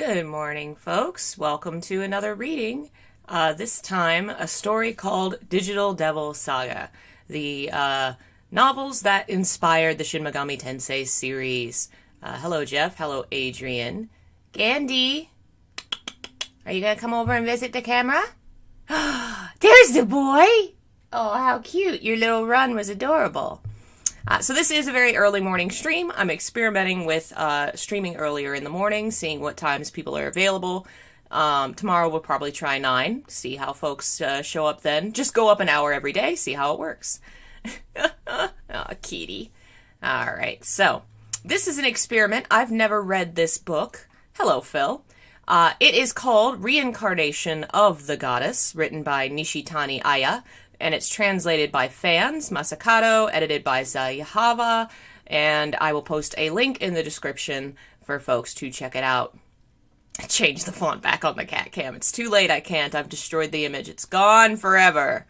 Good morning, folks. Welcome to another reading. This time, a story called Digital Devil Saga, the novels that inspired the Shin Megami Tensei series. Hello, Jeff. Hello, Adrian. Gandhi, are you going to come over and visit the camera? There's the boy! Oh, how cute. Your little run was adorable. So this is a very early morning stream. I'm experimenting with streaming earlier in the morning, seeing what times people are available. Tomorrow we'll probably try 9, see how folks show up then. Just go up an hour every day, see how it works. Oh, kitty. All right, so this is an experiment. I've never read this book. Hello, Phil. It is called Reincarnation of the Goddess, written by Nishitani Aya. And it's translated by Fans Masakato, edited by Zayahava, and I will post a link in the description for folks to check it out. I changed the font back on the cat cam. It's too late, I can't. I've destroyed the image. It's gone forever.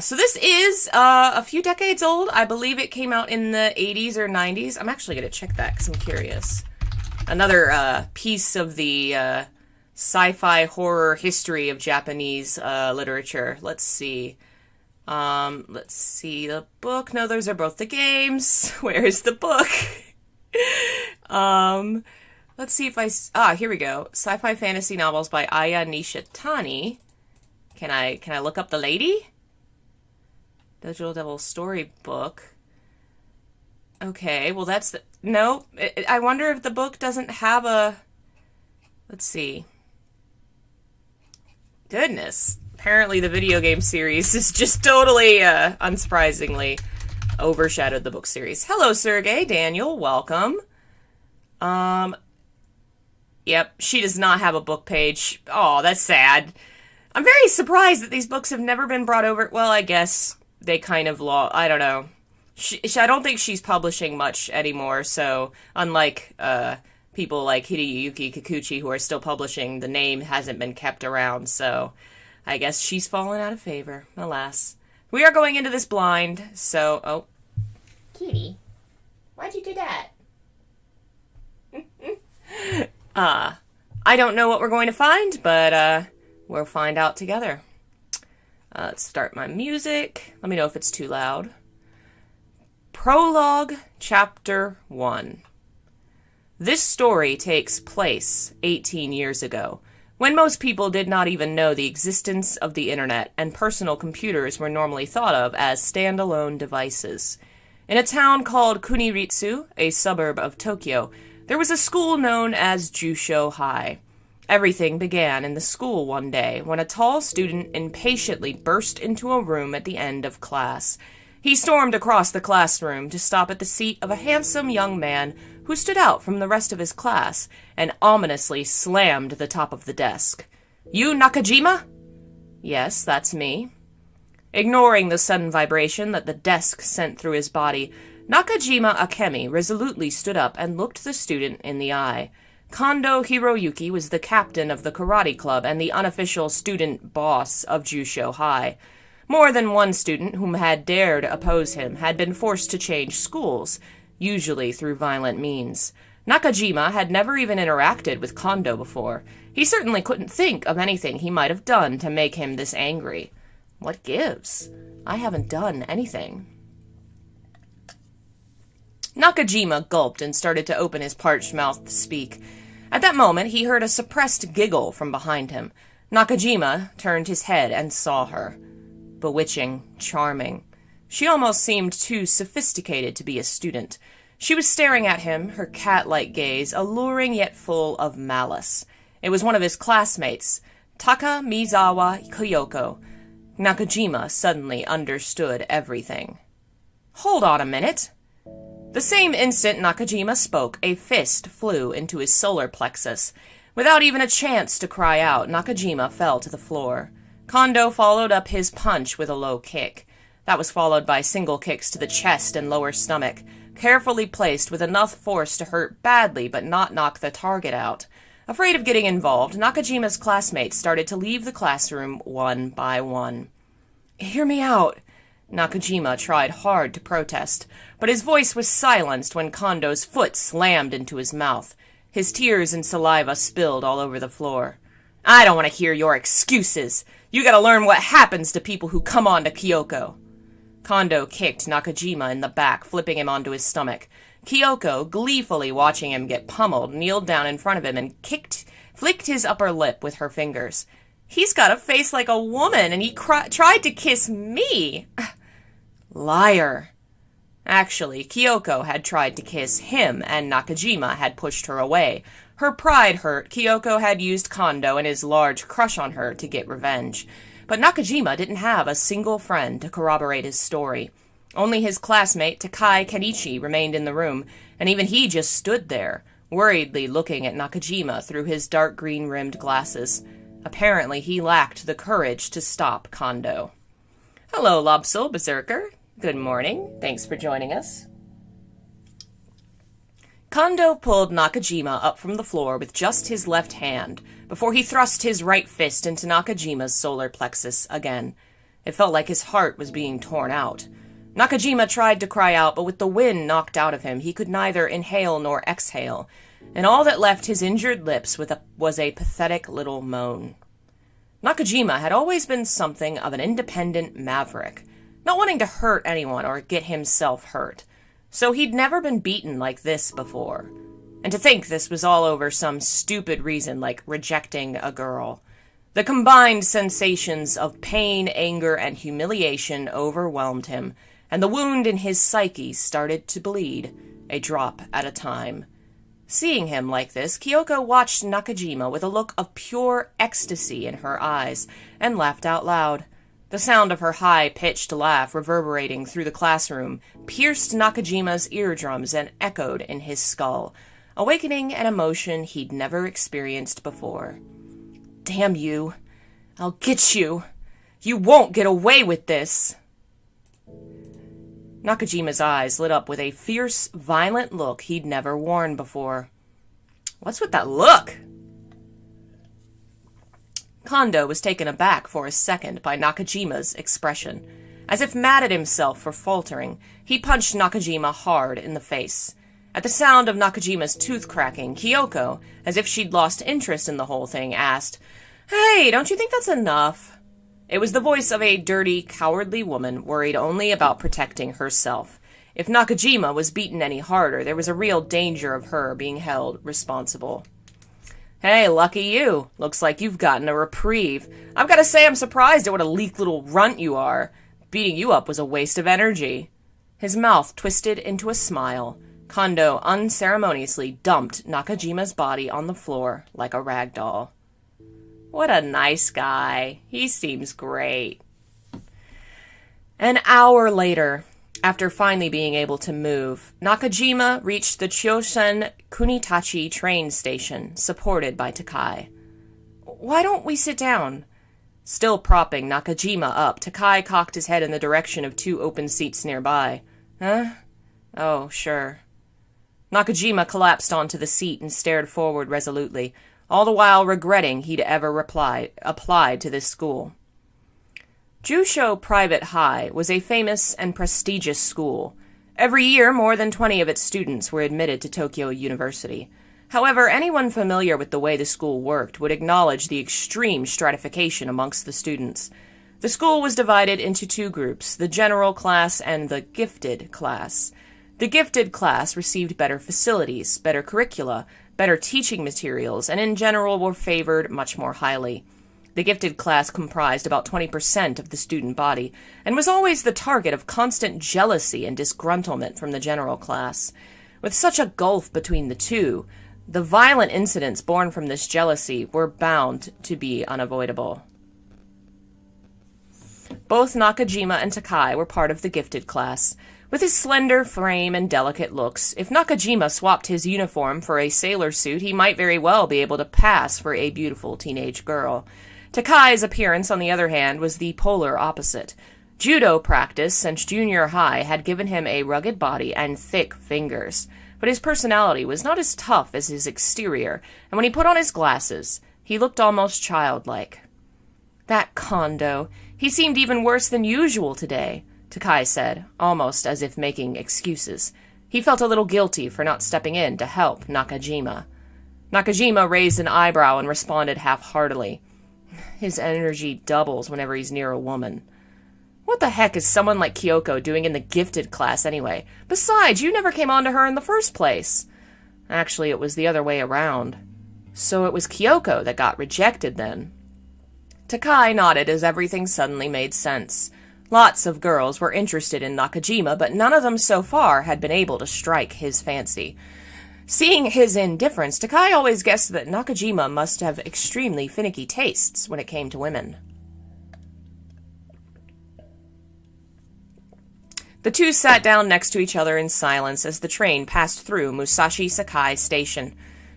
So this is a few decades old. I believe it came out in the 80s or 90s. I'm actually going to check that because I'm curious. Another piece of the sci-fi horror history of Japanese literature. Let's see. Let's see the book. No, those are both the games. Where's the book? Let's see if here we go. Sci-fi fantasy novels by Aya Nishitani. Can I look up the lady? Digital Devil Storybook. Okay, well that's the... No, I wonder if the book doesn't have a... Let's see. Goodness. Apparently the video game series is just totally, unsurprisingly, overshadowed the book series. Hello, Sergey. Daniel, welcome. Yep, she does not have a book page. Oh, that's sad. I'm very surprised that these books have never been brought over. Well, I guess they kind of I don't know. I don't think she's publishing much anymore, so unlike, people like Hideyuki Kikuchi who are still publishing, the name hasn't been kept around, so I guess she's fallen out of favor, alas. We are going into this blind, so... Oh. Kitty, why'd you do that? I don't know what we're going to find, but we'll find out together. Let's start my music. Let me know if it's too loud. Prologue, Chapter 1. This story takes place 18 years ago, when most people did not even know the existence of the internet and personal computers were normally thought of as standalone devices. In a town called Kuniritsu, a suburb of Tokyo, there was a school known as Jusho High. Everything began in the school one day when a tall student impatiently burst into a room at the end of class. He stormed across the classroom to stop at the seat of a handsome young man who stood out from the rest of his class and ominously slammed the top of the desk. "You Nakajima?" "Yes, that's me." Ignoring the sudden vibration that the desk sent through his body, Nakajima Akemi resolutely stood up and looked the student in the eye. Kondo Hiroyuki was the captain of the karate club and the unofficial student boss of Jusho High. More than one student whom had dared oppose him had been forced to change schools, usually through violent means. Nakajima had never even interacted with Kondo before. He certainly couldn't think of anything he might have done to make him this angry. What gives? I haven't done anything. Nakajima gulped and started to open his parched mouth to speak. At that moment, he heard a suppressed giggle from behind him. Nakajima turned his head and saw her. Bewitching, charming. She almost seemed too sophisticated to be a student. She was staring at him, her cat-like gaze alluring yet full of malice. It was one of his classmates, Taka Mizawa Kyoko. Nakajima suddenly understood everything. "Hold on a minute." The same instant Nakajima spoke, a fist flew into his solar plexus. Without even a chance to cry out, Nakajima fell to the floor. Kondo followed up his punch with a low kick. That was followed by single kicks to the chest and lower stomach, carefully placed with enough force to hurt badly but not knock the target out. Afraid of getting involved, Nakajima's classmates started to leave the classroom one by one. "Hear me out." Nakajima tried hard to protest, but his voice was silenced when Kondo's foot slammed into his mouth. His tears and saliva spilled all over the floor. "I don't want to hear your excuses. You gotta learn what happens to people who come on to Kyoko." Kondo kicked Nakajima in the back, flipping him onto his stomach. Kyoko, gleefully watching him get pummeled, kneeled down in front of him and flicked his upper lip with her fingers. "He's got a face like a woman, and he tried to kiss me." Liar. Actually, Kyoko had tried to kiss him, and Nakajima had pushed her away. Her pride hurt. Kyoko had used Kondo and his large crush on her to get revenge. But Nakajima didn't have a single friend to corroborate his story. Only his classmate, Takai Kenichi, remained in the room, and even he just stood there, worriedly looking at Nakajima through his dark green-rimmed glasses. Apparently, he lacked the courage to stop Kondo. "Hello, Lobsel Berserker. Good morning. Thanks for joining us." Kondo pulled Nakajima up from the floor with just his left hand, before he thrust his right fist into Nakajima's solar plexus again. It felt like his heart was being torn out. Nakajima tried to cry out, but with the wind knocked out of him, he could neither inhale nor exhale, and all that left his injured lips was a pathetic little moan. Nakajima had always been something of an independent maverick, not wanting to hurt anyone or get himself hurt. So he'd never been beaten like this before. And to think this was all over some stupid reason like rejecting a girl. The combined sensations of pain, anger, and humiliation overwhelmed him, and the wound in his psyche started to bleed, a drop at a time. Seeing him like this, Kyoko watched Nakajima with a look of pure ecstasy in her eyes, and laughed out loud. The sound of her high-pitched laugh reverberating through the classroom pierced Nakajima's eardrums and echoed in his skull, awakening an emotion he'd never experienced before. "Damn you! I'll get you! You won't get away with this!" Nakajima's eyes lit up with a fierce, violent look he'd never worn before. "What's with that look?" Kondo was taken aback for a second by Nakajima's expression. As if mad at himself for faltering, he punched Nakajima hard in the face. At the sound of Nakajima's tooth cracking, Kyoko, as if she'd lost interest in the whole thing, asked, "Hey, don't you think that's enough?" It was the voice of a dirty, cowardly woman worried only about protecting herself. If Nakajima was beaten any harder, there was a real danger of her being held responsible. "Hey, lucky you. Looks like you've gotten a reprieve. I've got to say I'm surprised at what a weak little runt you are. Beating you up was a waste of energy." His mouth twisted into a smile. Kondo unceremoniously dumped Nakajima's body on the floor like a rag doll. "What a nice guy. He seems great." An hour later, after finally being able to move, Nakajima reached the Choshen Kunitachi train station, supported by Takai. "Why don't we sit down?" Still propping Nakajima up, Takai cocked his head in the direction of two open seats nearby. "Huh? Oh, sure." Nakajima collapsed onto the seat and stared forward resolutely, all the while regretting he'd ever applied to this school. Jusho Private High was a famous and prestigious school. Every year, more than 20 of its students were admitted to Tokyo University. However, anyone familiar with the way the school worked would acknowledge the extreme stratification amongst the students. The school was divided into two groups, the general class and the gifted class. The gifted class received better facilities, better curricula, better teaching materials, and in general were favored much more highly. The gifted class comprised about 20% of the student body, and was always the target of constant jealousy and disgruntlement from the general class. With such a gulf between the two, the violent incidents born from this jealousy were bound to be unavoidable. Both Nakajima and Takai were part of the gifted class. With his slender frame and delicate looks, if Nakajima swapped his uniform for a sailor suit, he might very well be able to pass for a beautiful teenage girl. Takai's appearance, on the other hand, was the polar opposite. Judo practice since junior high had given him a rugged body and thick fingers, but his personality was not as tough as his exterior, and when he put on his glasses, he looked almost childlike. "That Kondo, he seemed even worse than usual today," Takai said, almost as if making excuses. He felt a little guilty for not stepping in to help Nakajima. Nakajima raised an eyebrow and responded half-heartedly. His energy doubles whenever he's near a woman. What the heck is someone like Kyoko doing in the gifted class anyway? Besides, you never came on to her in the first place. Actually, it was the other way around. So it was Kyoko that got rejected then. Takai nodded as everything suddenly made sense. Lots of girls were interested in Nakajima, but none of them so far had been able to strike his fancy. Seeing his indifference, Takai always guessed that Nakajima must have extremely finicky tastes when it came to women. The two sat down next to each other in silence as the train passed through Musashi Sakai Station.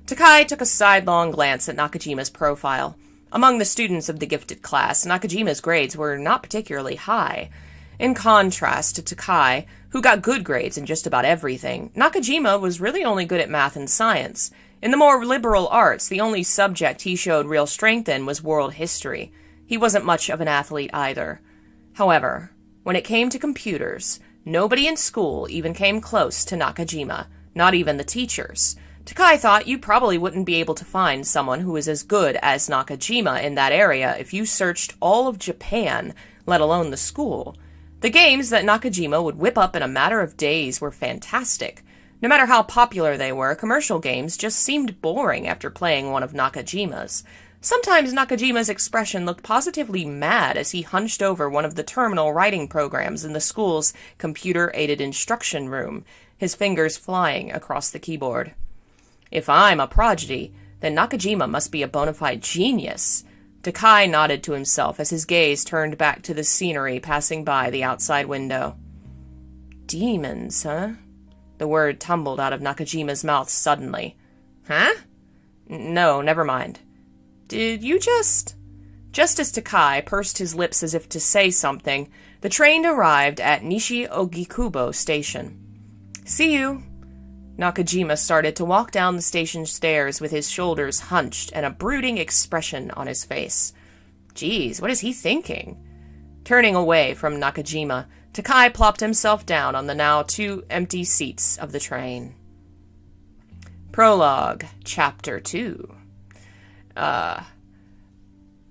Takai took a sidelong glance at Nakajima's profile. Among the students of the gifted class, Nakajima's grades were not particularly high. In contrast to Takai, who got good grades in just about everything, Nakajima was really only good at math and science. In the more liberal arts, the only subject he showed real strength in was world history. He wasn't much of an athlete either. However, when it came to computers, nobody in school even came close to Nakajima, not even the teachers. Takai thought you probably wouldn't be able to find someone who was as good as Nakajima in that area if you searched all of Japan, let alone the school. The games that Nakajima would whip up in a matter of days were fantastic. No matter how popular they were, commercial games just seemed boring after playing one of Nakajima's. Sometimes Nakajima's expression looked positively mad as he hunched over one of the terminal writing programs in the school's computer-aided instruction room, his fingers flying across the keyboard. If I'm a prodigy, then Nakajima must be a bona fide genius. Takai nodded to himself as his gaze turned back to the scenery passing by the outside window. Demons, huh? The word tumbled out of Nakajima's mouth suddenly. Huh? No, never mind. Did you just... Just as Takai pursed his lips as if to say something, the train arrived at Nishi Ogikubo Station. See you. Nakajima started to walk down the station stairs with his shoulders hunched and a brooding expression on his face. Geez, what is he thinking? Turning away from Nakajima, Takai plopped himself down on the now 2 empty seats of the train. Prologue, Chapter 2.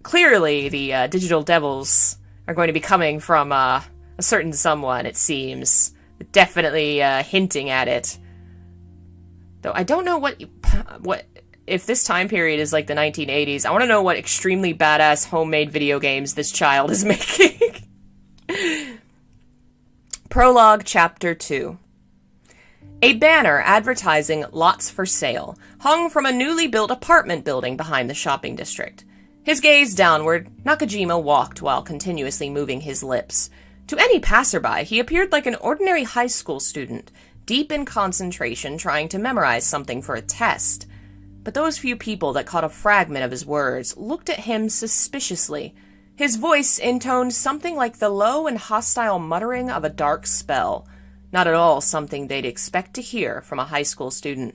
Clearly the digital devils are going to be coming from a certain someone, it seems. Definitely hinting at it. Though I don't know what if this time period is like the 1980s. I want to know what extremely badass homemade video games this child is making. Prologue, Chapter 2. A banner advertising lots for sale hung from a newly built apartment building behind the shopping district. His gaze downward, Nakajima walked while continuously moving his lips. To any passerby, he appeared like an ordinary high school student, deep in concentration trying to memorize something for a test. But those few people that caught a fragment of his words looked at him suspiciously. His voice intoned something like the low and hostile muttering of a dark spell. Not at all something they'd expect to hear from a high school student.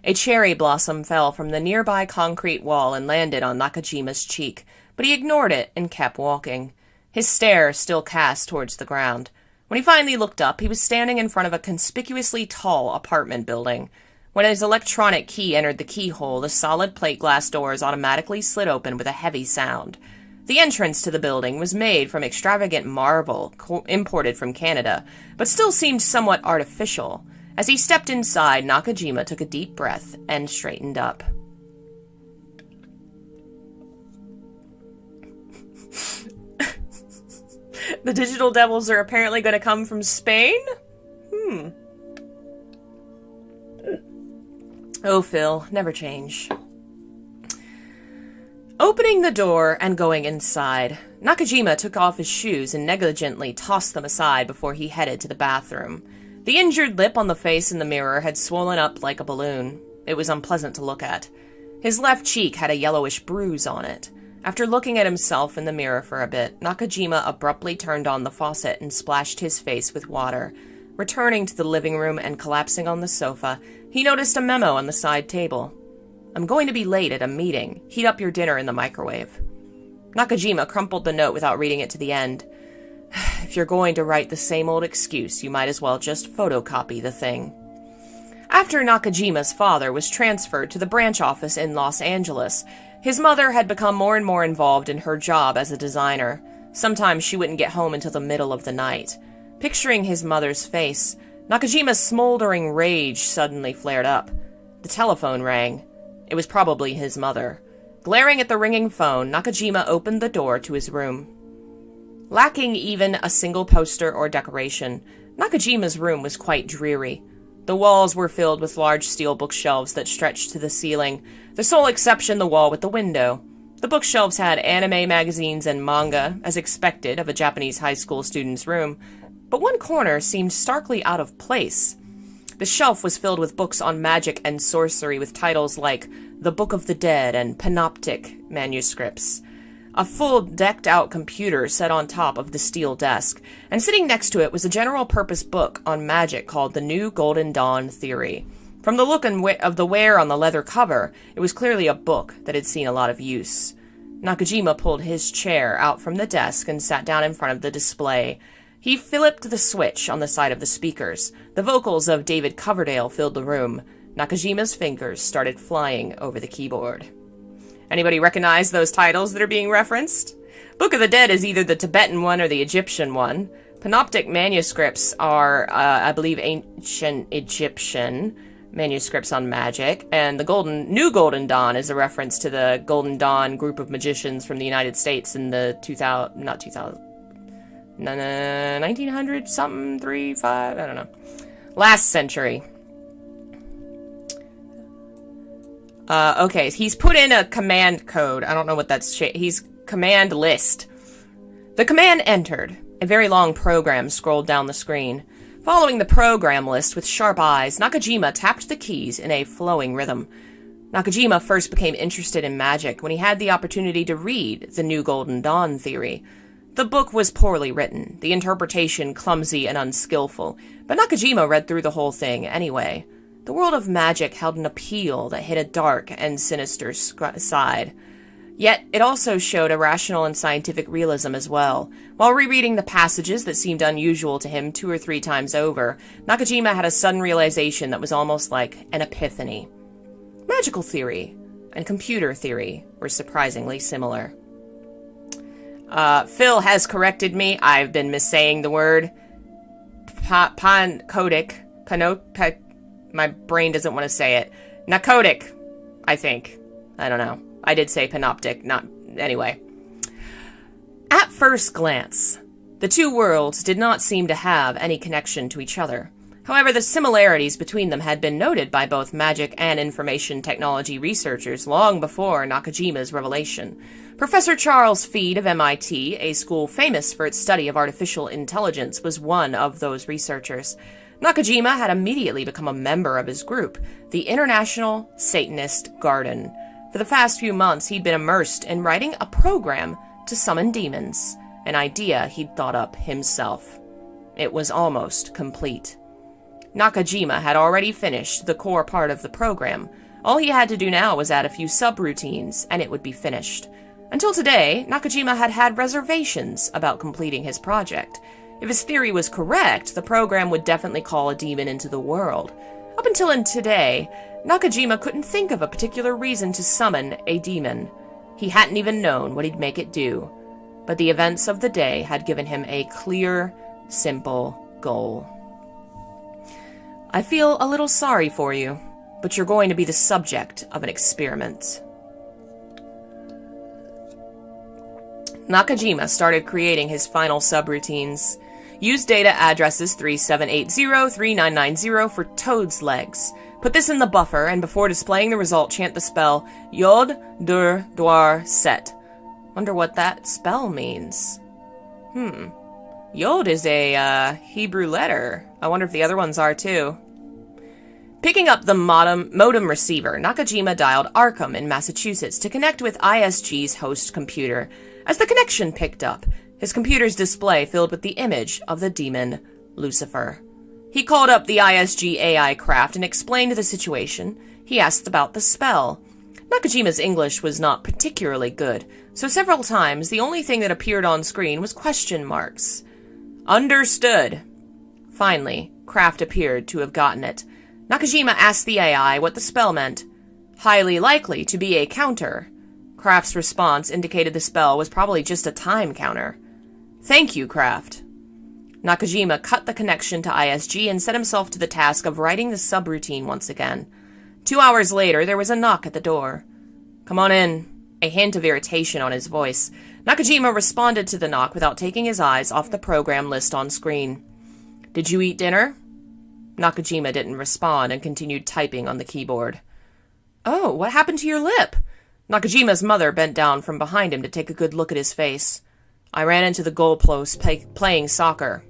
A cherry blossom fell from the nearby concrete wall and landed on Nakajima's cheek, but he ignored it and kept walking, his stare still cast towards the ground. When he finally looked up, he was standing in front of a conspicuously tall apartment building. When his electronic key entered the keyhole, the solid plate glass doors automatically slid open with a heavy sound. The entrance to the building was made from extravagant marble imported from Canada, but still seemed somewhat artificial. As he stepped inside, Nakajima took a deep breath and straightened up. The digital devils are apparently going to come from Spain? Oh, Phil, never change. Opening the door and going inside, Nakajima took off his shoes and negligently tossed them aside before he headed to the bathroom. The injured lip on the face in the mirror had swollen up like a balloon. It was unpleasant to look at. His left cheek had a yellowish bruise on it. After looking at himself in the mirror for a bit, Nakajima abruptly turned on the faucet and splashed his face with water. Returning to the living room and collapsing on the sofa, he noticed a memo on the side table. I'm going to be late at a meeting. Heat up your dinner in the microwave. Nakajima crumpled the note without reading it to the end. If you're going to write the same old excuse, you might as well just photocopy the thing. After Nakajima's father was transferred to the branch office in Los Angeles, his mother had become more and more involved in her job as a designer. Sometimes she wouldn't get home until the middle of the night. Picturing his mother's face, Nakajima's smoldering rage suddenly flared up. The telephone rang. It was probably his mother. Glaring at the ringing phone, Nakajima opened the door to his room. Lacking even a single poster or decoration, Nakajima's room was quite dreary. The walls were filled with large steel bookshelves that stretched to the ceiling, the sole exception the wall with the window. The bookshelves had anime magazines and manga, as expected of a Japanese high school student's room, but one corner seemed starkly out of place. The shelf was filled with books on magic and sorcery with titles like The Book of the Dead and Panoptic manuscripts. A full decked-out computer sat on top of the steel desk, and sitting next to it was a general-purpose book on magic called The New Golden Dawn Theory. From the look of the wear on the leather cover, it was clearly a book that had seen a lot of use. Nakajima pulled his chair out from the desk and sat down in front of the display. He flipped the switch on the side of the speakers. The vocals of David Coverdale filled the room. Nakajima's fingers started flying over the keyboard. Anybody recognize those titles that are being referenced? Book of the Dead is either the Tibetan one or the Egyptian one. Panoptic manuscripts are, I believe, ancient Egyptian manuscripts on magic, and the New Golden Dawn is a reference to the Golden Dawn group of magicians from the United States in the 1900 something, 5, I don't know. Last century. Okay, he's put in a command code. I don't know what that's. He's command list. The command entered. A very long program scrolled down the screen. Following the program list with sharp eyes, Nakajima tapped the keys in a flowing rhythm. Nakajima first became interested in magic when he had the opportunity to read The New Golden Dawn Theory. The book was poorly written, the interpretation clumsy and unskillful, but Nakajima read through the whole thing anyway. The world of magic held an appeal that hid a dark and sinister side. Yet, it also showed a rational and scientific realism as well. While rereading the passages that seemed unusual to him 2 or 3 times over, Nakajima had a sudden realization that was almost like an epiphany. Magical theory and computer theory were surprisingly similar. Phil has corrected me. I've been missaying the word. My brain doesn't want to say it. Narcotic, I think. I don't know. I did say panoptic, not... Anyway. At first glance, the two worlds did not seem to have any connection to each other. However, the similarities between them had been noted by both magic and information technology researchers long before Nakajima's revelation. Professor Charles Feed of MIT, a school famous for its study of artificial intelligence, was one of those researchers. Nakajima had immediately become a member of his group, the International Satanist Garden. For the past few months, he'd been immersed in writing a program to summon demons, an idea he'd thought up himself. It was almost complete. Nakajima had already finished the core part of the program. All he had to do now was add a few subroutines, and it would be finished. Until today, Nakajima had had reservations about completing his project. If his theory was correct, the program would definitely call a demon into the world. Up until today, Nakajima couldn't think of a particular reason to summon a demon. He hadn't even known what he'd make it do. But the events of the day had given him a clear, simple goal. I feel a little sorry for you, but you're going to be the subject of an experiment. Nakajima started creating his final subroutines. Use data addresses 3780-3990 for Toad's Legs. Put this in the buffer, and before displaying the result, chant the spell Yod Dur Dwar Set. Wonder what that spell means. Yod is a Hebrew letter. I wonder if the other ones are too. Picking up the modem receiver, Nakajima dialed Arkham in Massachusetts to connect with ISG's host computer. As the connection picked up, his computer's display filled with the image of the demon Lucifer. He called up the ISG AI craft and explained the situation. He asked about the spell. Nakajima's English was not particularly good, so several times the only thing that appeared on screen was question marks. Understood. Finally, Kraft appeared to have gotten it. Nakajima asked the AI what the spell meant. Highly likely to be a counter. Kraft's response indicated the spell was probably just a time counter. Thank you, Kraft. Nakajima cut the connection to ISG and set himself to the task of writing the subroutine once again. 2 hours later, there was a knock at the door. Come on in. A hint of irritation on his voice. Nakajima responded to the knock without taking his eyes off the program list on screen. Did you eat dinner? Nakajima didn't respond and continued typing on the keyboard. Oh, what happened to your lip? Nakajima's mother bent down from behind him to take a good look at his face. I ran into the goalpost playing soccer.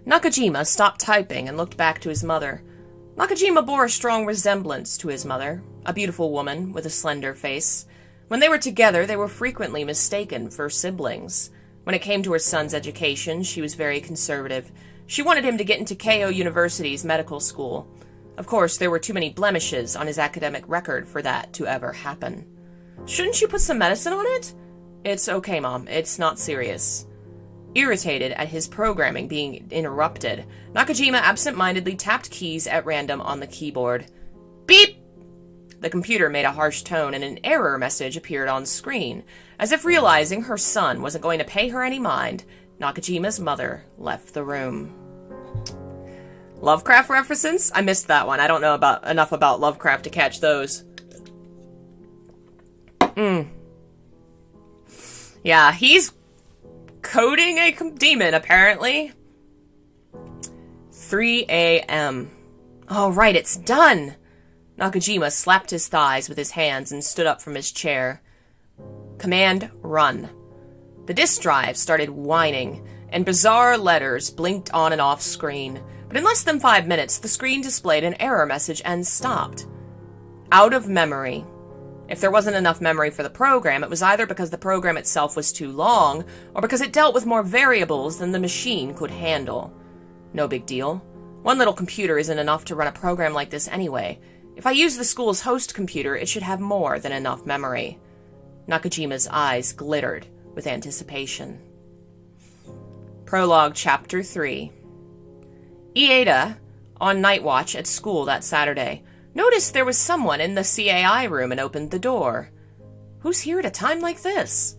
Nakajima stopped typing and looked back to his mother. Nakajima bore a strong resemblance to his mother, a beautiful woman with a slender face. When they were together, they were frequently mistaken for siblings. When it came to her son's education, she was very conservative. She wanted him to get into Keio University's medical school. Of course, there were too many blemishes on his academic record for that to ever happen. Shouldn't you put some medicine on it? It's okay, Mom. It's not serious. Irritated at his programming being interrupted, Nakajima absent-mindedly tapped keys at random on the keyboard. Beep! The computer made a harsh tone and an error message appeared on screen. As if realizing her son wasn't going to pay her any mind, Nakajima's mother left the room. Lovecraft references? I missed that one. I don't know enough about Lovecraft to catch those. Yeah, he's coding a demon, apparently. 3 a.m. Oh, right, it's done! Nakajima slapped his thighs with his hands and stood up from his chair. Command, run. The disk drive started whining, and bizarre letters blinked on and off screen. But in less than 5 minutes, the screen displayed an error message and stopped. Out of memory. If there wasn't enough memory for the program, it was either because the program itself was too long, or because it dealt with more variables than the machine could handle. No big deal. One little computer isn't enough to run a program like this anyway. If I use the school's host computer, it should have more than enough memory. Nakajima's eyes glittered with anticipation. Prologue Chapter 3. Ieda, on night watch at school that Saturday, noticed there was someone in the CAI room and opened the door. Who's here at a time like this?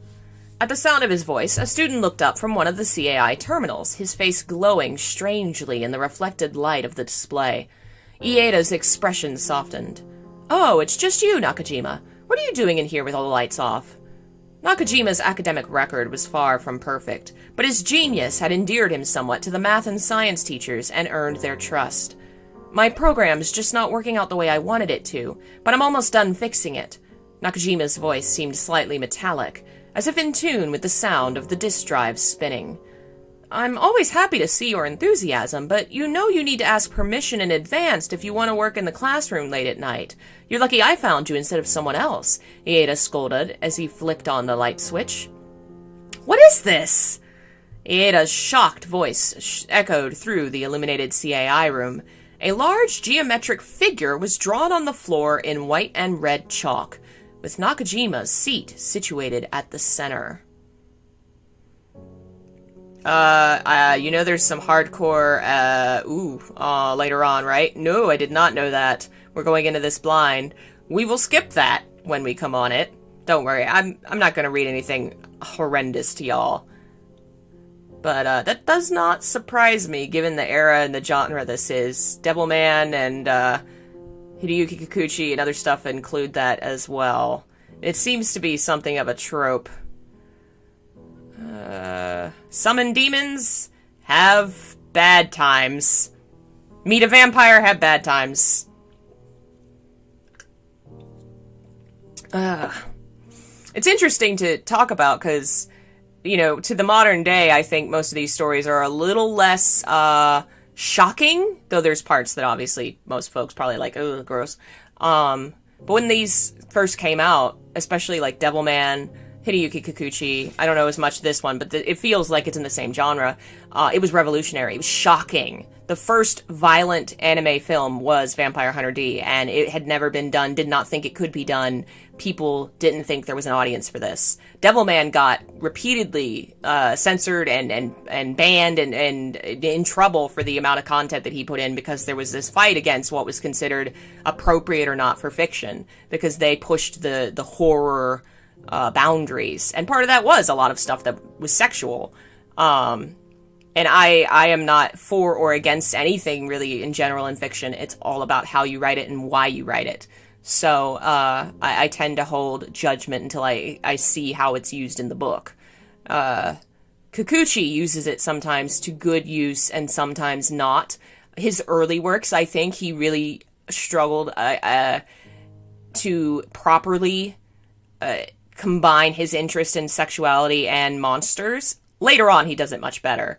At the sound of his voice, a student looked up from one of the CAI terminals, his face glowing strangely in the reflected light of the display. Ieda's expression softened. Oh, it's just you, Nakajima. What are you doing in here with all the lights off? Nakajima's academic record was far from perfect, but his genius had endeared him somewhat to the math and science teachers and earned their trust. My program's just not working out the way I wanted it to, but I'm almost done fixing it. Nakajima's voice seemed slightly metallic, as if in tune with the sound of the disk drive spinning. I'm always happy to see your enthusiasm, but you know you need to ask permission in advance if you want to work in the classroom late at night. You're lucky I found you instead of someone else, Ieda scolded as he flicked on the light switch. What is this? Ieda's shocked voice echoed through the illuminated CAI room. A large geometric figure was drawn on the floor in white and red chalk, with Nakajima's seat situated at the center. You know there's some hardcore, later on, right? No, I did not know that. We're going into this blind. We will skip that when we come on it. Don't worry, I'm not gonna read anything horrendous to y'all. But, that does not surprise me, given the era and the genre this is. Devilman and, Hideyuki Kikuchi and other stuff include that as well. It seems to be something of a trope. Summon demons, have bad times. Meet a vampire, have bad times. It's interesting to talk about because, you know, to the modern day, I think most of these stories are a little less, shocking, though there's parts that obviously most folks probably like, ugh, gross. But when these first came out, especially like Devilman, Hideyuki Kikuchi. I don't know as much this one, but it feels like it's in the same genre. It was revolutionary. It was shocking. The first violent anime film was Vampire Hunter D, and it had never been done, did not think it could be done. People didn't think there was an audience for this. Devilman got repeatedly censored and banned and in trouble for the amount of content that he put in, because there was this fight against what was considered appropriate or not for fiction, because they pushed the horror boundaries. And part of that was a lot of stuff that was sexual. And I am not for or against anything really in general in fiction. It's all about how you write it and why you write it. So I tend to hold judgment until I see how it's used in the book. Kikuchi uses it sometimes to good use and sometimes not. His early works, I think he really struggled to properly combine his interest in sexuality and monsters. Later on, he does it much better.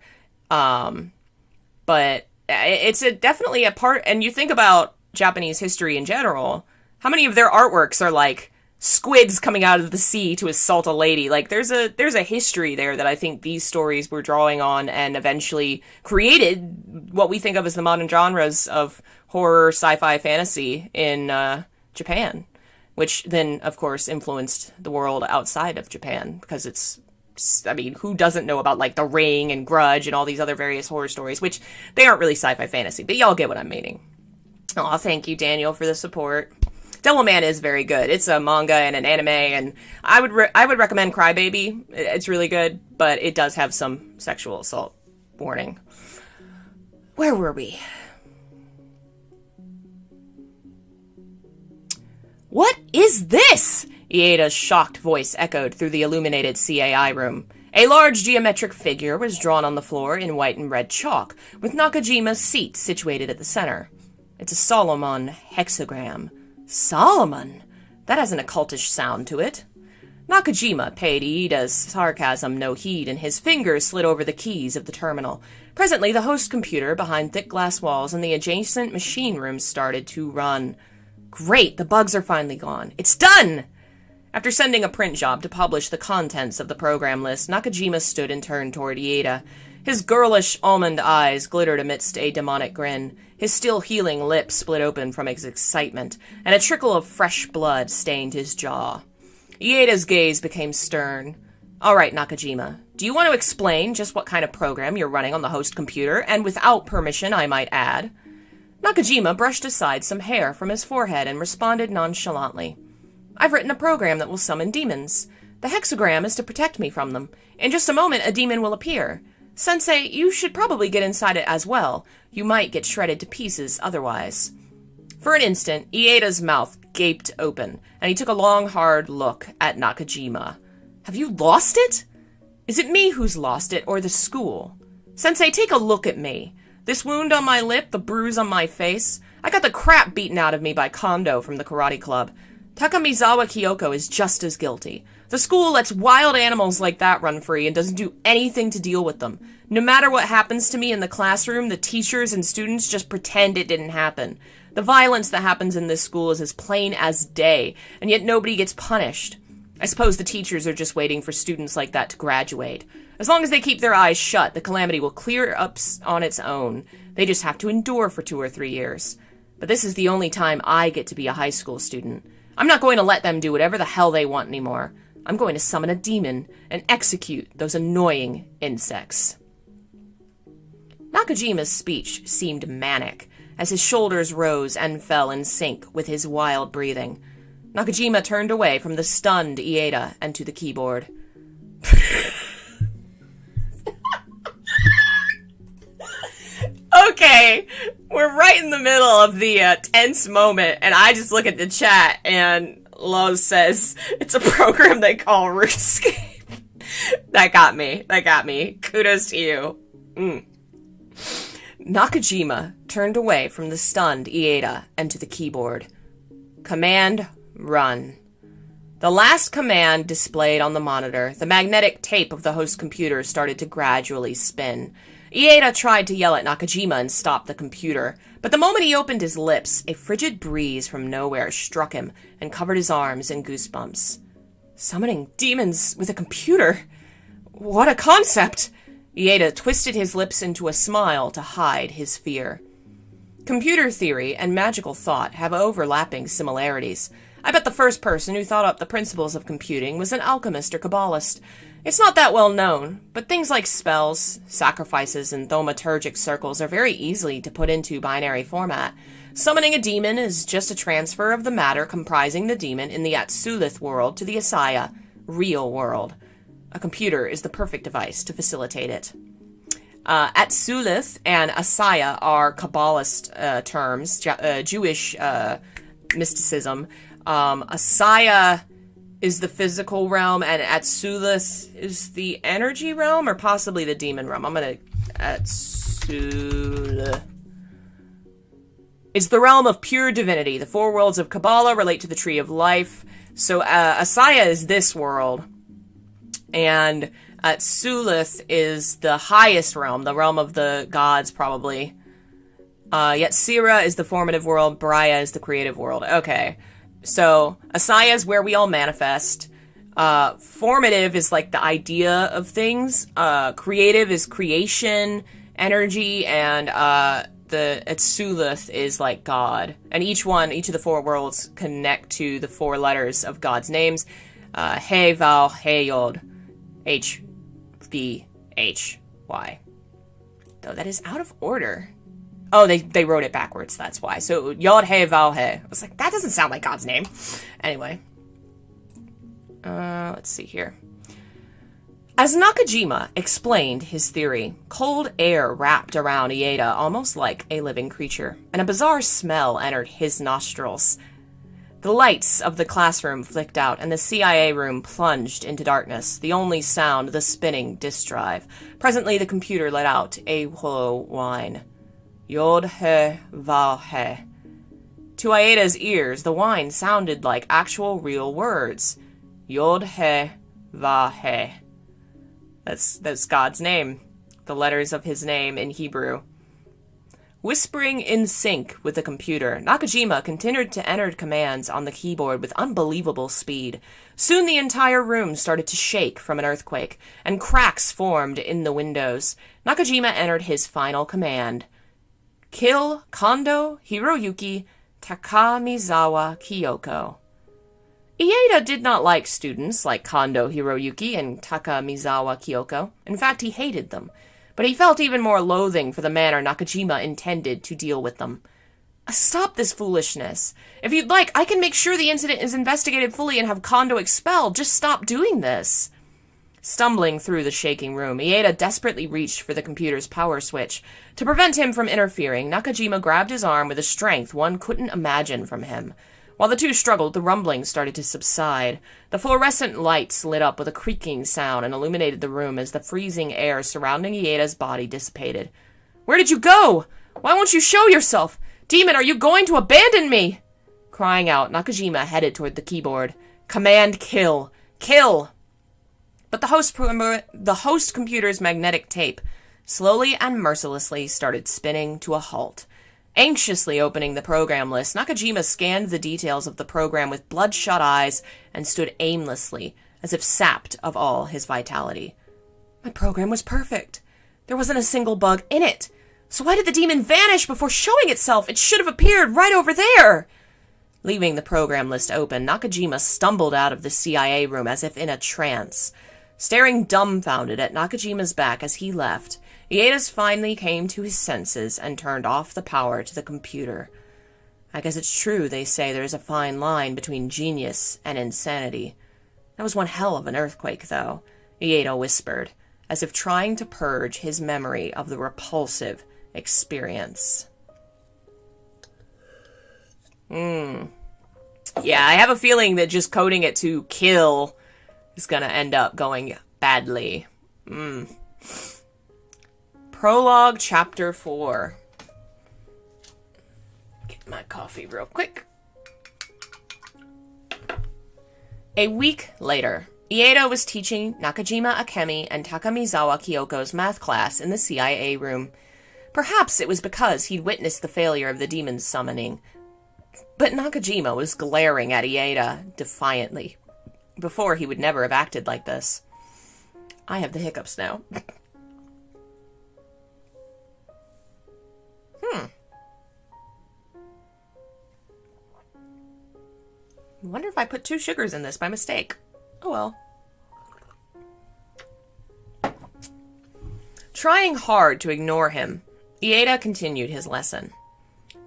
But it's definitely a part, and you think about Japanese history in general, how many of their artworks are like squids coming out of the sea to assault a lady? Like, there's a history there that I think these stories were drawing on and eventually created what we think of as the modern genres of horror, sci-fi, fantasy in Japan, which then, of course, influenced the world outside of Japan, because I mean, who doesn't know about, like, The Ring and Grudge and all these other various horror stories, which they aren't really sci-fi fantasy, but y'all get what I'm meaning. Aw, thank you, Daniel, for the support. Devilman is very good. It's a manga and an anime, and I would recommend Crybaby. It's really good, but it does have some sexual assault warning. Where were we? What is this? Ieda's shocked voice echoed through the illuminated CAI room. A large geometric figure was drawn on the floor in white and red chalk, with Nakajima's seat situated at the center. It's a Solomon hexagram. Solomon? That has an occultish sound to it. Nakajima paid Ieda's sarcasm no heed, and his fingers slid over the keys of the terminal. Presently, the host computer behind thick glass walls in the adjacent machine room started to run. Great, the bugs are finally gone. It's done! After sending a print job to publish the contents of the program list, Nakajima stood and turned toward Ieda. His girlish almond eyes glittered amidst a demonic grin. His still healing lips split open from his excitement, and a trickle of fresh blood stained his jaw. Ieda's gaze became stern. All right, Nakajima, do you want to explain just what kind of program you're running on the host computer, and without permission, I might add? Nakajima brushed aside some hair from his forehead and responded nonchalantly. I've written a program that will summon demons. The hexagram is to protect me from them. In just a moment, a demon will appear. Sensei, you should probably get inside it as well. You might get shredded to pieces otherwise. For an instant, Ieda's mouth gaped open, and he took a long, hard look at Nakajima. Have you lost it? Is it me who's lost it, or the school? Sensei, take a look at me. This wound on my lip, the bruise on my face. I got the crap beaten out of me by Kondo from the karate club. Takamizawa Kyoko is just as guilty. The school lets wild animals like that run free and doesn't do anything to deal with them. No matter what happens to me in the classroom, the teachers and students just pretend it didn't happen. The violence that happens in this school is as plain as day, and yet nobody gets punished. I suppose the teachers are just waiting for students like that to graduate. As long as they keep their eyes shut, the calamity will clear up on its own. They just have to endure for 2 or 3 years. But this is the only time I get to be a high school student. I'm not going to let them do whatever the hell they want anymore. I'm going to summon a demon and execute those annoying insects. Nakajima's speech seemed manic, as his shoulders rose and fell in sync with his wild breathing. Nakajima turned away from the stunned Ieda and to the keyboard. Okay, we're right in the middle of the tense moment, and I just look at the chat, and Lowe's says, it's a program they call RuneScape. That got me. Kudos to you. Nakajima turned away from the stunned Ieda and to the keyboard. Command, run. The last command displayed on the monitor, the magnetic tape of the host computer started to gradually spin. Ieda tried to yell at Nakajima and stop the computer, but the moment he opened his lips, a frigid breeze from nowhere struck him and covered his arms in goosebumps. Summoning demons with a computer? What a concept! Ieda twisted his lips into a smile to hide his fear. Computer theory and magical thought have overlapping similarities. I bet the first person who thought up the principles of computing was an alchemist or Kabbalist. It's not that well known, but things like spells, sacrifices, and thaumaturgic circles are very easy to put into binary format. Summoning a demon is just a transfer of the matter comprising the demon in the Atsulith world to the Asaya, real world. A computer is the perfect device to facilitate it. Atsulith and Asaya are Kabbalist terms, Jewish mysticism. Asaya is the physical realm, and Atsulith is the energy realm, or possibly the demon realm. Atsulith. It's the realm of pure divinity. The four worlds of Kabbalah relate to the Tree of Life. So Asaya is this world, and Atsulith is the highest realm, the realm of the gods, probably. Yetzirah is the formative world, Bariah is the creative world. Okay. So, Asaya is where we all manifest. Formative is like the idea of things. Creative is creation, energy, and the Atsulith is like God. And each of the four worlds connect to the four letters of God's names. He, Val, He, Yod, H, V, H, Y. Though that is out of order. Oh, they wrote it backwards, that's why. So, Yod He Val He. I was like, that doesn't sound like God's name. Anyway. Let's see here. As Nakajima explained his theory, cold air wrapped around Ieda almost like a living creature, and a bizarre smell entered his nostrils. The lights of the classroom flicked out, and the CIA room plunged into darkness, the only sound the spinning disk drive. Presently, the computer let out a hollow whine. Yod He Va He. To Ieda's ears, the whine sounded like actual real words. Yod He Va He. That's God's name. The letters of his name in Hebrew. Whispering in sync with the computer, Nakajima continued to enter commands on the keyboard with unbelievable speed. Soon the entire room started to shake from an earthquake, and cracks formed in the windows. Nakajima entered his final command. Kill Kondo Hiroyuki Takamizawa Kyoko. Ieda did not like students like Kondo Hiroyuki and Takamizawa Kyoko. In fact, he hated them. But he felt even more loathing for the manner Nakajima intended to deal with them. Stop this foolishness. If you'd like, I can make sure the incident is investigated fully and have Kondo expelled. Just stop doing this. Stumbling through the shaking room, Ieda desperately reached for the computer's power switch. To prevent him from interfering, Nakajima grabbed his arm with a strength one couldn't imagine from him. While the two struggled, the rumbling started to subside. The fluorescent lights lit up with a creaking sound and illuminated the room as the freezing air surrounding Ieda's body dissipated. "Where did you go? Why won't you show yourself? Demon, are you going to abandon me?" Crying out, Nakajima headed toward the keyboard. Command kill. Kill! But the host computer's magnetic tape slowly and mercilessly started spinning to a halt. Anxiously opening the program list, Nakajima scanned the details of the program with bloodshot eyes and stood aimlessly, as if sapped of all his vitality. My program was perfect. There wasn't a single bug in it. So why did the demon vanish before showing itself? It should have appeared right over there. Leaving the program list open, Nakajima stumbled out of the CIA room as if in a trance. Staring dumbfounded at Nakajima's back as he left, Ieda's finally came to his senses and turned off the power to the computer. I guess it's true they say there's a fine line between genius and insanity. That was one hell of an earthquake, though, Ieda whispered, as if trying to purge his memory of the repulsive experience. Yeah, I have a feeling that just coding it to kill is gonna end up going badly. Prologue, Chapter 4. Get my coffee real quick. A week later, Ieda was teaching Nakajima Akemi and Takamizawa Kyoko's math class in the CIA room. Perhaps it was because he'd witnessed the failure of the demon's summoning. But Nakajima was glaring at Ieda defiantly. Before, he would never have acted like this. I have the hiccups now. I wonder if I put 2 sugars in this by mistake. Oh well. Trying hard to ignore him, Ieda continued his lesson.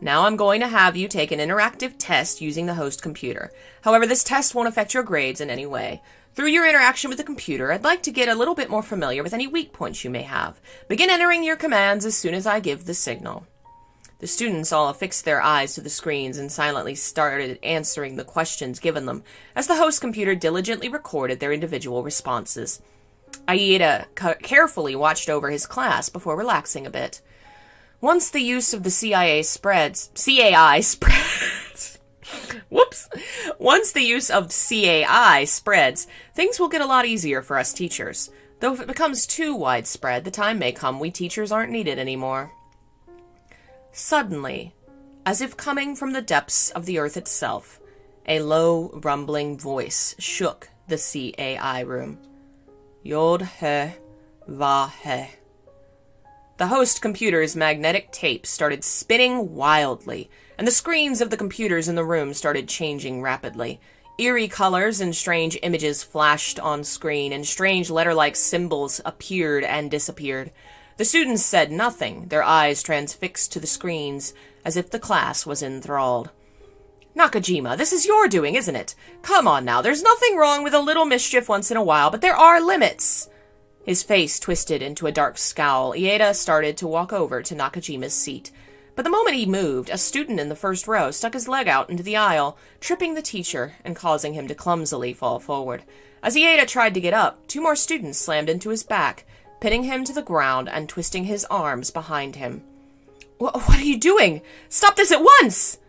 Now I'm going to have you take an interactive test using the host computer. However, this test won't affect your grades in any way. Through your interaction with the computer, I'd like to get a little bit more familiar with any weak points you may have. Begin entering your commands as soon as I give the signal. The students all affixed their eyes to the screens and silently started answering the questions given them, as the host computer diligently recorded their individual responses. Ieda carefully watched over his class before relaxing a bit. Once the use of the CAI spreads... Whoops! Once the use of CAI spreads, things will get a lot easier for us teachers. Though if it becomes too widespread, the time may come we teachers aren't needed anymore. Suddenly, as if coming from the depths of the earth itself, a low, rumbling voice shook the CAI room. Yod-he, Va-he. The host computer's magnetic tape started spinning wildly, and the screens of the computers in the room started changing rapidly. Eerie colors and strange images flashed on screen, and strange letter-like symbols appeared and disappeared. The students said nothing, their eyes transfixed to the screens, as if the class was enthralled. Nakajima, this is your doing, isn't it? Come on now, there's nothing wrong with a little mischief once in a while, but there are limits. His face twisted into a dark scowl. Ieda started to walk over to Nakajima's seat. But the moment he moved, a student in the first row stuck his leg out into the aisle, tripping the teacher and causing him to clumsily fall forward. As Ieda tried to get up, 2 more students slammed into his back, pinning him to the ground and twisting his arms behind him. What are you doing? Stop this at once!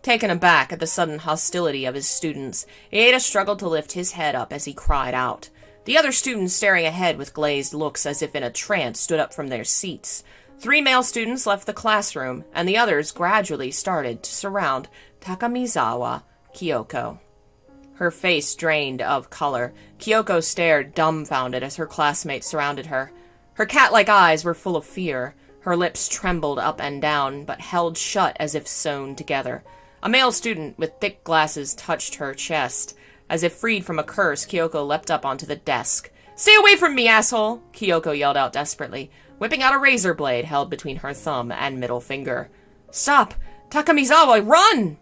Taken aback at the sudden hostility of his students, Ieda struggled to lift his head up as he cried out. The other students, staring ahead with glazed looks as if in a trance, stood up from their seats. 3 male students left the classroom, and the others gradually started to surround Takamizawa Kyoko. Her face drained of color. Kyoko stared dumbfounded as her classmates surrounded her. Her cat-like eyes were full of fear. Her lips trembled up and down, but held shut as if sewn together. A male student with thick glasses touched her chest. As if freed from a curse, Kyoko leapt up onto the desk. "Stay away from me, asshole!" Kyoko yelled out desperately, whipping out a razor blade held between her thumb and middle finger. "Stop! Takamizawa, run!"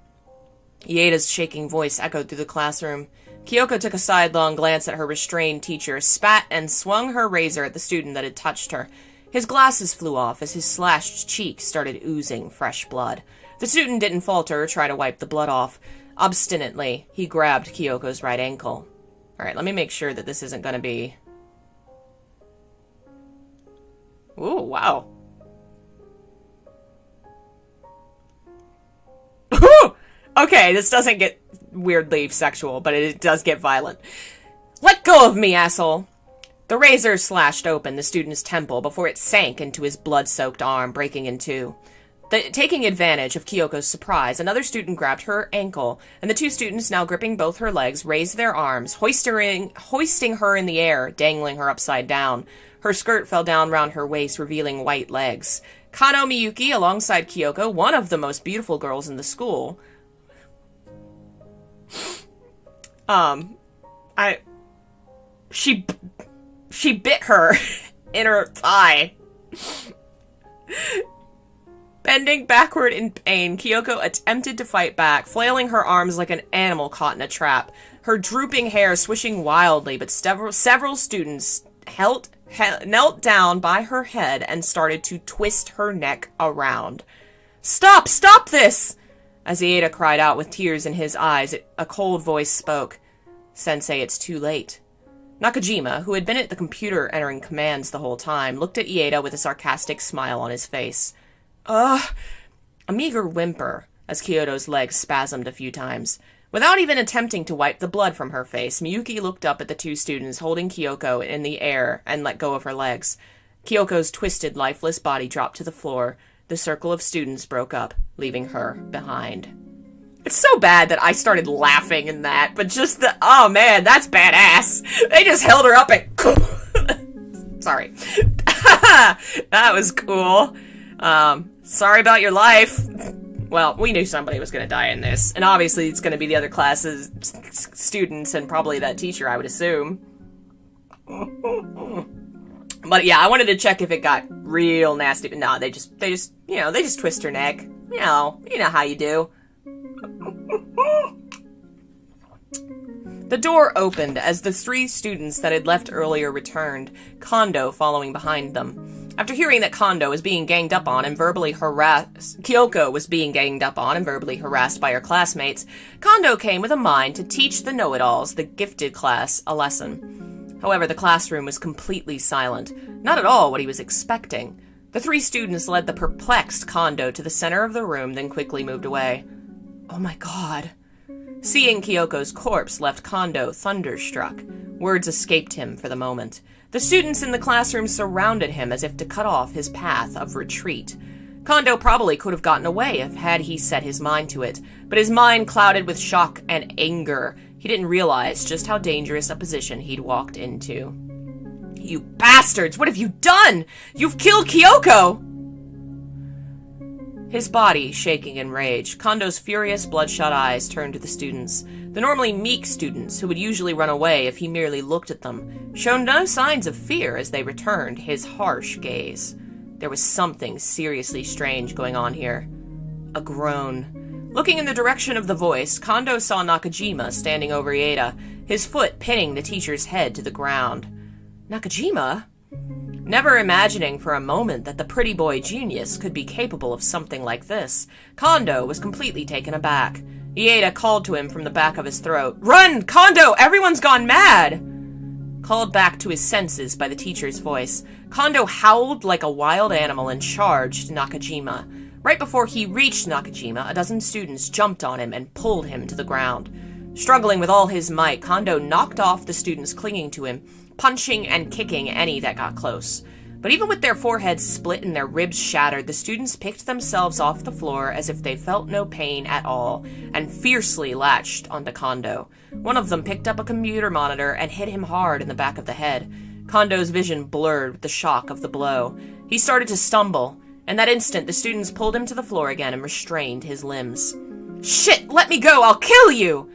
Ieda's shaking voice echoed through the classroom. Kyoko took a sidelong glance at her restrained teacher, spat, and swung her razor at the student that had touched her. His glasses flew off as his slashed cheek started oozing fresh blood. The student didn't falter or try to wipe the blood off. Obstinately, he grabbed Kyoko's right ankle. Alright, let me make sure that this isn't going to be... Ooh, wow. Okay, this doesn't get weirdly sexual, but it does get violent. "Let go of me, asshole!" The razor slashed open the student's temple before it sank into his blood-soaked arm, breaking in 2. Taking advantage of Kyoko's surprise, another student grabbed her ankle, and the 2 students, now gripping both her legs, raised their arms, hoisting her in the air, dangling her upside down. Her skirt fell down round her waist, revealing white legs. Kano Miyuki, alongside Kyoko, one of the most beautiful girls in the school... She bit her in her thigh. Bending backward in pain, Kyoko attempted to fight back, flailing her arms like an animal caught in a trap, her drooping hair swishing wildly, but several students knelt down by her head and started to twist her neck around. "Stop! Stop this!" As Ieda cried out with tears in his eyes, a cold voice spoke. "Sensei, it's too late." Nakajima, who had been at the computer entering commands the whole time, looked at Ieda with a sarcastic smile on his face. Ugh! A meager whimper, as Kyoto's legs spasmed a few times. Without even attempting to wipe the blood from her face, Miyuki looked up at the 2 students holding Kyoko in the air and let go of her legs. Kyoko's twisted, lifeless body dropped to the floor. The circle of students broke up, leaving her behind. It's so feel bad that I started laughing in that, but just oh man, that's badass. They just held her up and sorry. That was cool. Sorry about your life. Well, we knew somebody was going to die in this, and obviously it's going to be the other classes, students, and probably that teacher, I would assume. But yeah, I wanted to check if it got real nasty, but no, they just, they just twist her neck. You know how you do. The door opened as the 3 students that had left earlier returned, Kondo following behind them. After hearing that Kyoko was being ganged up on and verbally harassed by her classmates, Kondo came with a mind to teach the know-it-alls, the gifted class, a lesson. However, the classroom was completely silent, not at all what he was expecting. The 3 students led the perplexed Kondo to the center of the room, then quickly moved away. Oh my god. Seeing Kyoko's corpse left Kondo thunderstruck. Words escaped him for the moment. The students in the classroom surrounded him as if to cut off his path of retreat. Kondo probably could have gotten away had he set his mind to it, but his mind clouded with shock and anger. He didn't realize just how dangerous a position he'd walked into. You bastards! What have you done? You've killed Kyoko! His body shaking in rage, Kondo's furious, bloodshot eyes turned to the students. The normally meek students, who would usually run away if he merely looked at them, showed no signs of fear as they returned his harsh gaze. There was something seriously strange going on here. A groan. Looking in the direction of the voice, Kondo saw Nakajima standing over Ieda, his foot pinning the teacher's head to the ground. Nakajima? Never imagining for a moment that the pretty boy genius could be capable of something like this, Kondo was completely taken aback. Ieda called to him from the back of his throat. Run, Kondo! Everyone's gone mad! Called back to his senses by the teacher's voice, Kondo howled like a wild animal and charged Nakajima. Right before he reached Nakajima, a dozen students jumped on him and pulled him to the ground. Struggling with all his might, Kondo knocked off the students clinging to him, punching and kicking any that got close. But even with their foreheads split and their ribs shattered, the students picked themselves off the floor as if they felt no pain at all, and fiercely latched onto Kondo. One of them picked up a computer monitor and hit him hard in the back of the head. Kondo's vision blurred with the shock of the blow. He started to stumble. In that instant, the students pulled him to the floor again and restrained his limbs. Shit, let me go, I'll kill you!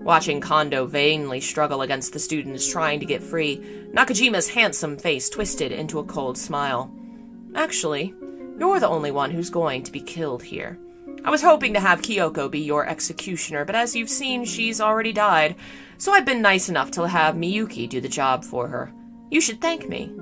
Watching Kondo vainly struggle against the students trying to get free, Nakajima's handsome face twisted into a cold smile. Actually, you're the only one who's going to be killed here. I was hoping to have Kyoko be your executioner, but as you've seen, she's already died, so I've been nice enough to have Miyuki do the job for her. You should thank me.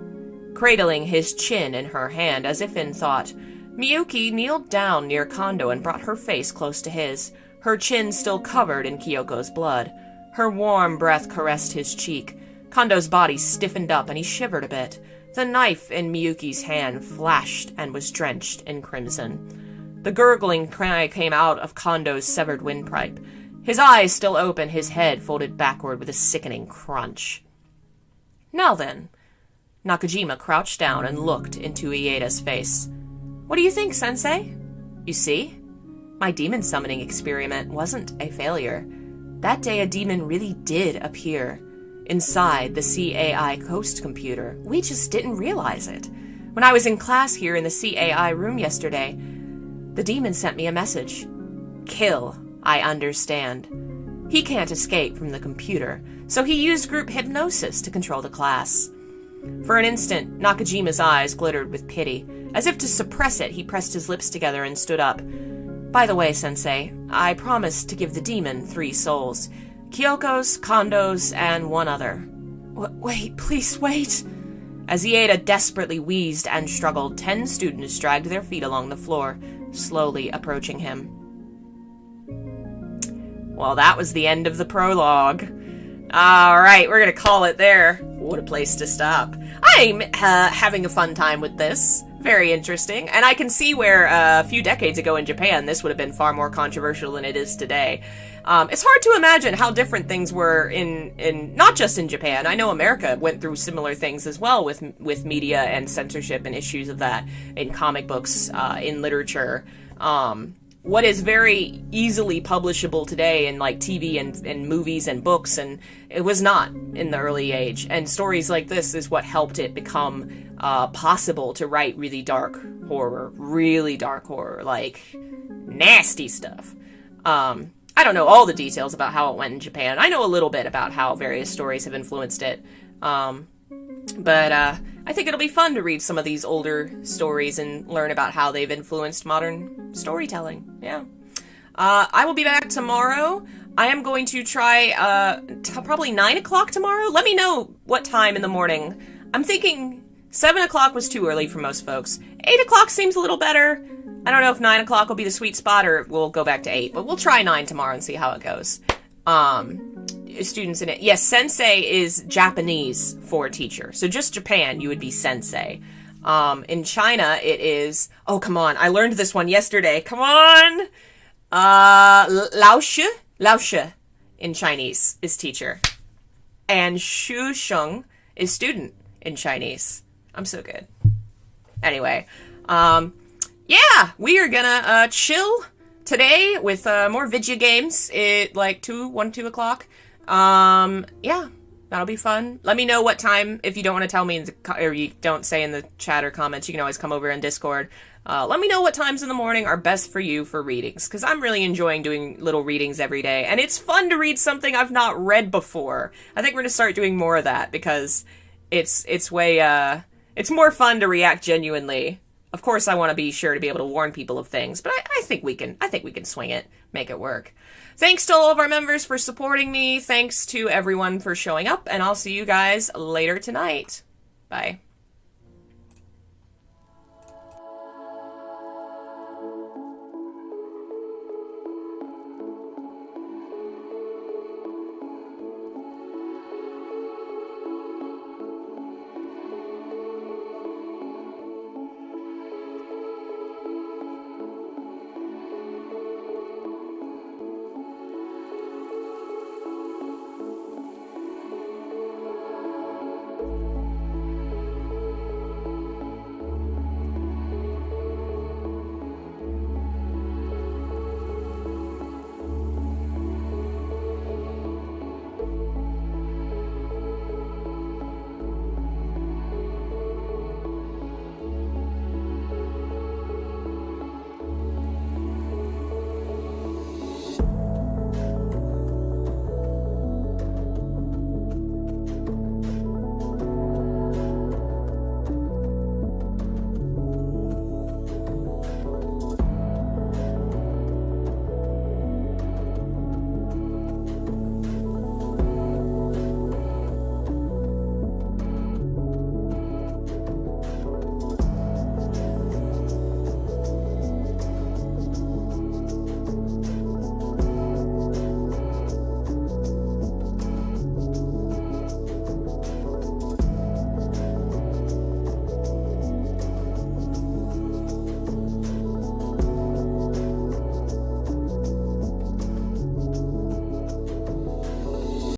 Cradling his chin in her hand as if in thought, Miyuki kneeled down near Kondo and brought her face close to his, her chin still covered in Kyoko's blood. Her warm breath caressed his cheek. Kondo's body stiffened up and he shivered a bit. The knife in Miyuki's hand flashed and was drenched in crimson. The gurgling cry came out of Kondo's severed windpipe. His eyes still open, his head folded backward with a sickening crunch. Now then. Nakajima crouched down and looked into Ieda's face. What do you think, Sensei? You see? My demon summoning experiment wasn't a failure. That day a demon really did appear. Inside the CAI Coast computer. We just didn't realize it. When I was in class here in the CAI room yesterday, the demon sent me a message. Kill, I understand. He can't escape from the computer, so he used group hypnosis to control the class. For an instant, Nakajima's eyes glittered with pity. As if to suppress it, he pressed his lips together and stood up. By the way, Sensei, I promised to give the demon 3 souls. Kyoko's, Kondo's, and one other. Wait, please wait. As Ieda desperately wheezed and struggled, 10 students dragged their feet along the floor, slowly approaching him. Well, that was the end of the prologue. Alright, we're gonna call it there. What a place to stop. I'm having a fun time with this. Very interesting. And I can see where a few decades ago in Japan, this would have been far more controversial than it is today. It's hard to imagine how different things were in not just in Japan. I know America went through similar things as well with media and censorship and issues of that in comic books, in literature. what is very easily publishable today in like TV and movies and books, and it was not in the early age. And stories like this is what helped it become possible to write really dark horror, like nasty stuff. I don't know all the details about how it went in Japan. I know a little bit about how various stories have influenced it. But I think it'll be fun to read some of these older stories and learn about how they've influenced modern storytelling. Yeah. I will be back tomorrow. I am going to try probably 9 o'clock tomorrow. Let me know what time in the morning. I'm thinking 7 o'clock was too early for most folks. 8 o'clock seems a little better. I don't know if 9 o'clock will be the sweet spot or we'll go back to 8, but we'll try 9 tomorrow and see how it goes. Students in it. Yes, sensei is Japanese for teacher. So just Japan, you would be sensei. In China, it is... Oh, come on. I learned this one yesterday. Come on! Laoshi in Chinese is teacher. And Shu Sheng is student in Chinese. I'm so good. Anyway, yeah, we are gonna chill today with more video games at like 2 o'clock. Yeah, that'll be fun. Let me know what time, if you don't want to tell me, or you don't say in the chat or comments, you can always come over in Discord. Let me know what times in the morning are best for you for readings, because I'm really enjoying doing little readings every day, and it's fun to read something I've not read before. I think we're gonna start doing more of that, because it's more fun to react genuinely. Of course, I want to be sure to be able to warn people of things, but I think we can swing it, make it work. Thanks to all of our members for supporting me. Thanks to everyone for showing up, and I'll see you guys later tonight. Bye.